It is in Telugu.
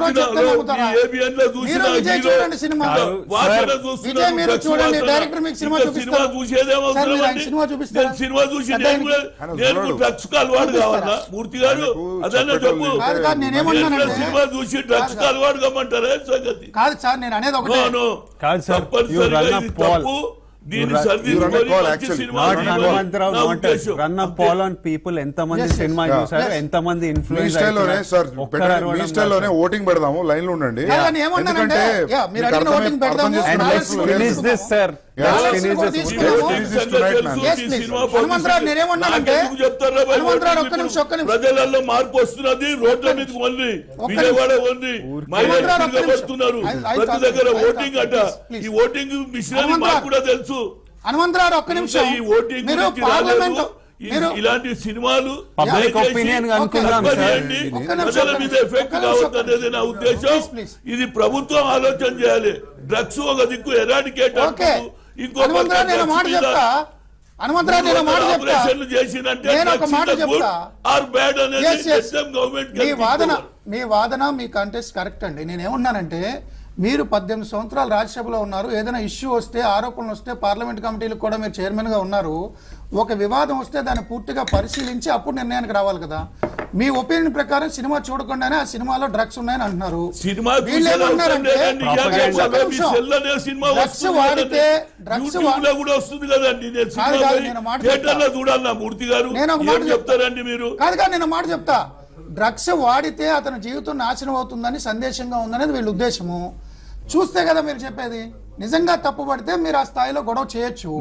ఎవరో చెప్తే నమ్ముతారా? మీరు విజయ్ చూడండి సినిమా, విజయ్ మీరు చూడండి, డైరెక్టర్ మీకు సినిమా చూపిస్తారు, సినిమా చూపిస్తారు, సినిమా చూసి నేను డ్రగ్స్ కు అలవాటు కావాలా మూర్తి గారు? అదన్నా చెప్పు. సినిమా చూసి డ్రగ్స్ కు అలవాటు కమ్మంటారా సంగతి? కాదు సార్, నేను అనేది ఒకటే. తప్పనిసరిగా ఇది తప్పు. ఓటింగ్ పెడదాము, లైన్ లో ఉండండి. ప్రజలలో మార్పు వస్తున్నది, రోడ్ల మీద ఉంది, విజయవాడ ఉంది, మహిళలు పడుతున్నారు ప్రతి దగ్గర ఓటింగ్ అట. ఈ ఓటింగ్ మిషన్ మాకు కూడా తెలుసు. హనుమంతరావు ఒక్క నిమిషం, ఈ ఓటింగ్ ఇలాంటి సినిమాలు ప్రజల మీద ఎఫెక్ట్ కావద్దు అనేది నా ఉద్దేశం. ఇది ప్రభుత్వం ఆలోచన చేయాలి. డ్రగ్స్ ఒక దిక్కు ఎరాడికేట్, ఇంకో ఆపరేషన్లు చేసినంటే మీ వాదన, మీ కంటెస్ట్ కరెక్ట్ అండి. నేనేమన్నానంటే, మీరు 18 సంవత్సరాలు రాజ్యసభలో ఉన్నారు, ఏదైనా ఇష్యూ వస్తే, ఆరోపణలు వస్తే పార్లమెంట్ కమిటీలకు కూడా మీరు చైర్మన్ గా ఉన్నారు. ఒక వివాదం వస్తే దాన్ని పూర్తిగా పరిశీలించి అప్పుడు నిర్ణయానికి రావాలి కదా. మీ ఒపీనియన్ ప్రకారం సినిమా చూడకుండానే ఆ సినిమాలో డ్రగ్స్ ఉన్నాయని అంటున్నారు. నేను మాట చెప్తా, డ్రగ్స్ వాడితే అతని జీవితం నాశనం అవుతుందని సందేశంగా ఉందనేది వీళ్ళ ఉద్దేశము. చూస్తే కదా మీరు చెప్పేది. నిజంగా తప్పు పడితే మీరు ఆ స్థాయిలో గొడవ చేయొచ్చు.